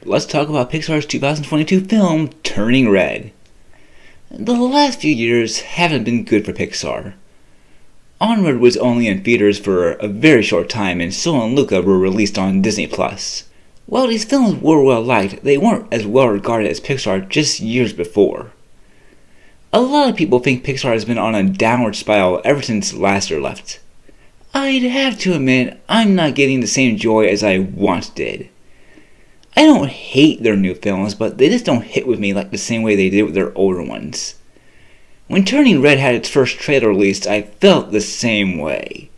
let's talk about Pixar's 2022 film, Turning Red. The last few years haven't been good for Pixar. Onward was only in theaters for a very short time, and Soul and Luca were released on Disney+. While these films were well liked, they weren't as well regarded as Pixar just years before. A lot of people think Pixar has been on a downward spiral ever since Lasseter left. I'd have to admit, I'm not getting the same joy as I once did. I don't hate their new films, but they just don't hit with me like the same way they did with their older ones. When Turning Red had its first trailer released, I felt the same way.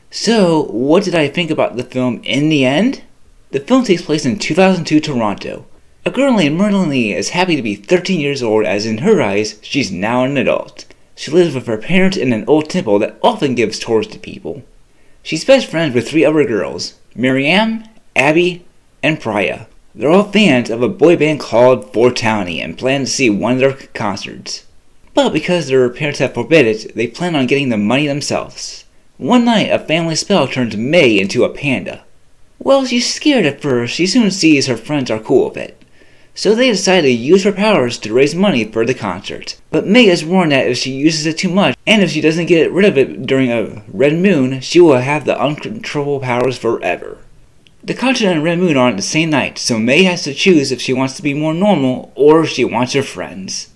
So, what did I think about the film in the end? The film takes place in 2002 Toronto. A girl named Meiling Lee is happy to be 13 years old, as in her eyes, she's now an adult. She lives with her parents in an old temple that often gives tours to people. She's best friends with 3 other girls, Miriam, Abby, and Priya. They're all fans of a boy band called Four Townie and plan to see one of their concerts. But because their parents have forbid it, they plan on getting the money themselves. One night, a family spell turns May into a panda. Well, she's scared at first, she soon sees her friends are cool with it. So they decide to use her powers to raise money for the concert. But May is warned that if she uses it too much, and if she doesn't get rid of it during a red moon, she will have the uncontrollable powers forever. The concert and red moon are on the same night, so May has to choose if she wants to be more normal or if she wants her friends.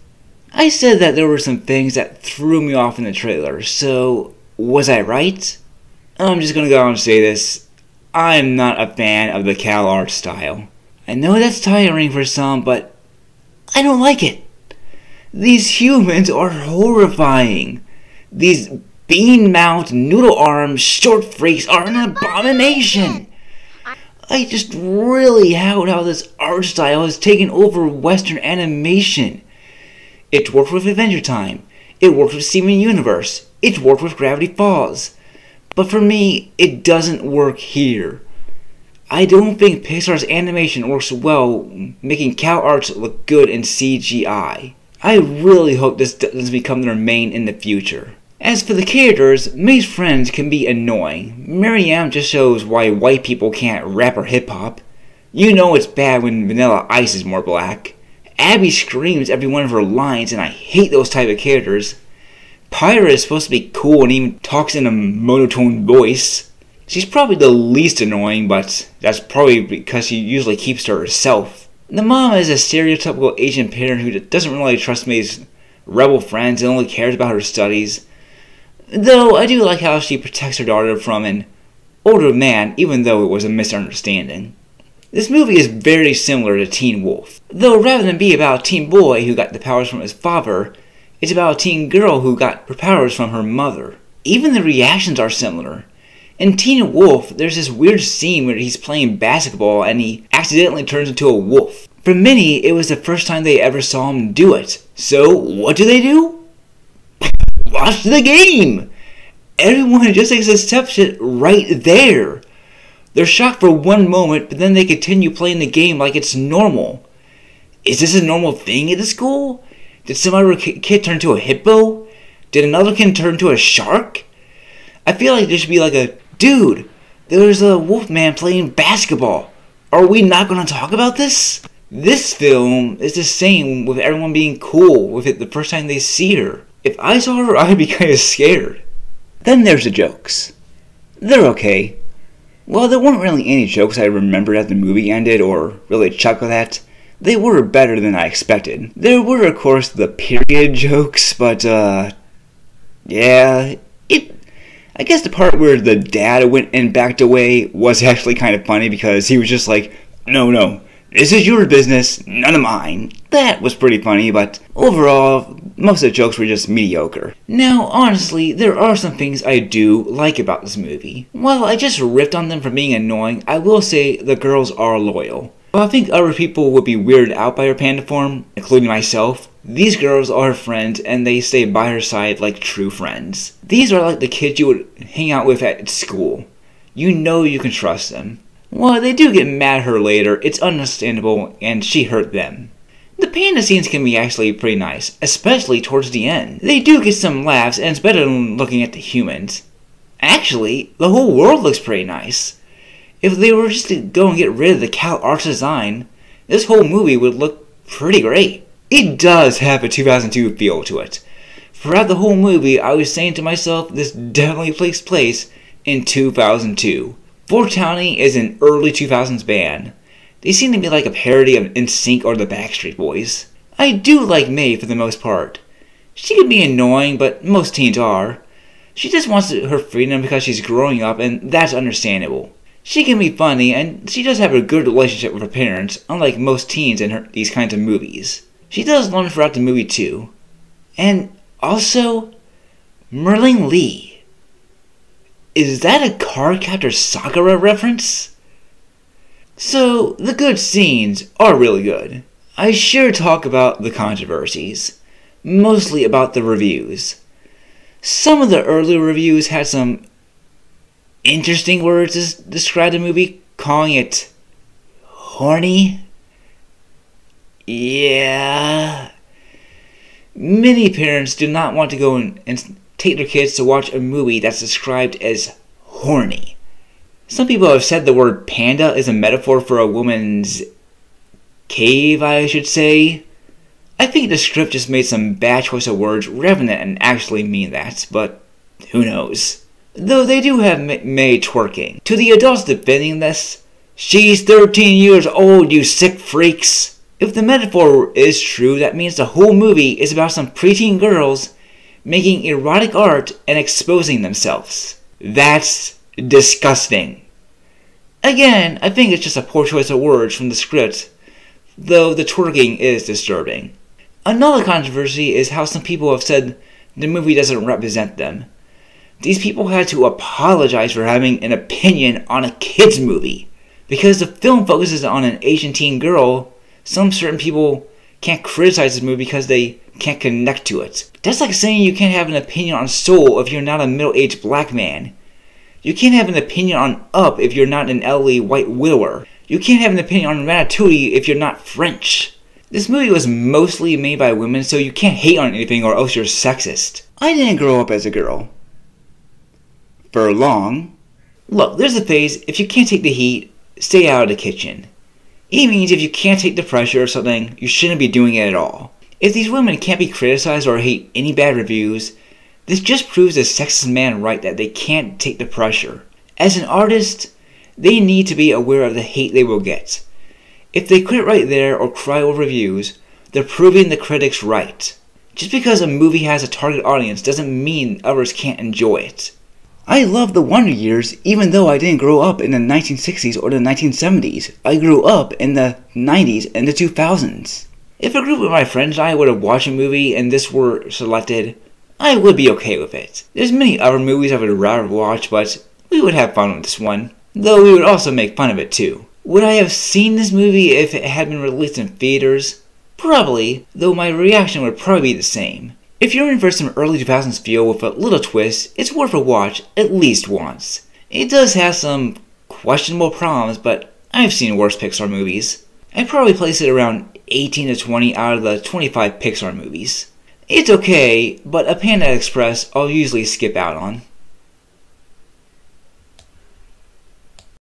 I said that there were some things that threw me off in the trailer, so was I right? I'm just gonna go out and say this. I'm not a fan of the Cal art style. I know that's tiring for some, but I don't like it. These humans are horrifying. These bean-mouthed, noodle-armed, short freaks are an abomination. I just really hate how this art style has taken over Western animation. It worked with Adventure Time. It worked with Steven Universe. It worked with Gravity Falls. But for me, it doesn't work here. I don't think Pixar's animation works well making cow arts look good in CGI. I really hope this doesn't become their main in the future. As for the characters, May's friends can be annoying. Miriam just shows why white people can't rap or hip-hop. You know it's bad when Vanilla Ice is more black. Abby screams every one of her lines, and I hate those type of characters. Pyra is supposed to be cool and even talks in a monotone voice. She's probably the least annoying, but that's probably because she usually keeps to herself. The mom is a stereotypical Asian parent who doesn't really trust May's rebel friends and only cares about her studies. Though I do like how she protects her daughter from an older man, even though it was a misunderstanding. This movie is very similar to Teen Wolf, though rather than be about a teen boy who got the powers from his father, it's about a teen girl who got her powers from her mother. Even the reactions are similar. In Teen Wolf, there's this weird scene where he's playing basketball and he accidentally turns into a wolf. For many, it was the first time they ever saw him do it. So, what do? Watch the game! Everyone just accepts it right there. They're shocked for one moment, but then they continue playing the game like it's normal. Is this a normal thing at the school? Did some other kid turn into a hippo? Did another kid turn into a shark? I feel like there should be like a, dude, there's a wolf man playing basketball. Are we not going to talk about this? This film is the same with everyone being cool with it the first time they see her. If I saw her, I'd be kind of scared. Then there's the jokes. They're okay. Well, there weren't really any jokes I remembered as the movie ended or really chuckled at. They were better than I expected. There were, of course, the period jokes, but, yeah, I guess the part where the dad went and backed away was actually kind of funny because he was just like, no, this is your business, none of mine. That was pretty funny, but overall, most of the jokes were just mediocre. Now, honestly, there are some things I do like about this movie. While I just ripped on them for being annoying, I will say the girls are loyal. While I think other people would be weirded out by her panda form, including myself, these girls are her friends and they stay by her side like true friends. These are like the kids you would hang out with at school. You know you can trust them. While they do get mad at her later, it's understandable and she hurt them. The panda scenes can be actually pretty nice, especially towards the end. They do get some laughs and it's better than looking at the humans. Actually, the whole world looks pretty nice. If they were just to go and get rid of the cat art design, this whole movie would look pretty great. It does have a 2002 feel to it. Throughout the whole movie, I was saying to myself, this definitely takes place in 2002. 4Towny is an early 2000s band. They seem to be like a parody of NSYNC or the Backstreet Boys. I do like May for the most part. She can be annoying, but most teens are. She just wants her freedom because she's growing up, and that's understandable. She can be funny, and she does have a good relationship with her parents, unlike most teens in these kinds of movies. She does learn throughout the movie too. And also, Meiling Lee. Is that a Card Captor Sakura reference? So, the good scenes are really good. I sure talk about the controversies, mostly about the reviews. Some of the early reviews had some interesting words to describe the movie, calling it horny. Yeah. Many parents do not want to go and take their kids to watch a movie that's described as horny. Some people have said the word panda is a metaphor for a woman's cave, I should say. I think the script just made some bad choice of words rather than actually mean that, but who knows. Though they do have May twerking. To the adults defending this, she's 13 years old, you sick freaks. If the metaphor is true, that means the whole movie is about some preteen girls making erotic art and exposing themselves. That's disgusting. Again, I think it's just a poor choice of words from the script, though the twerking is disturbing. Another controversy is how some people have said the movie doesn't represent them. These people had to apologize for having an opinion on a kids movie. Because the film focuses on an Asian teen girl, some certain people can't criticize this movie because they can't connect to it. That's like saying you can't have an opinion on Soul if you're not a middle-aged black man. You can't have an opinion on Up if you're not an elderly white widower. You can't have an opinion on Ratatouille if you're not French. This movie was mostly made by women, so you can't hate on anything or else you're sexist. I didn't grow up as a girl. For long. Look, there's a phase, if you can't take the heat, stay out of the kitchen. It means if you can't take the pressure or something, you shouldn't be doing it at all. If these women can't be criticized or hate any bad reviews, this just proves the sexist man right that they can't take the pressure. As an artist, they need to be aware of the hate they will get. If they quit right there or cry over reviews, they're proving the critics right. Just because a movie has a target audience doesn't mean others can't enjoy it. I love the Wonder Years even though I didn't grow up in the 1960s or the 1970s. I grew up in the 90s and the 2000s. If a group of my friends and I would have watched a movie and this were selected, I would be okay with it. There's many other movies I would rather watch, but we would have fun with this one. Though we would also make fun of it too. Would I have seen this movie if it had been released in theaters? Probably, though my reaction would probably be the same. If you're in for some early 2000s feel with a little twist, it's worth a watch at least once. It does have some questionable problems, but I've seen worse Pixar movies. I'd probably place it around 18 to 20 out of the 25 Pixar movies. It's okay, but a Panda Express I'll usually skip out on.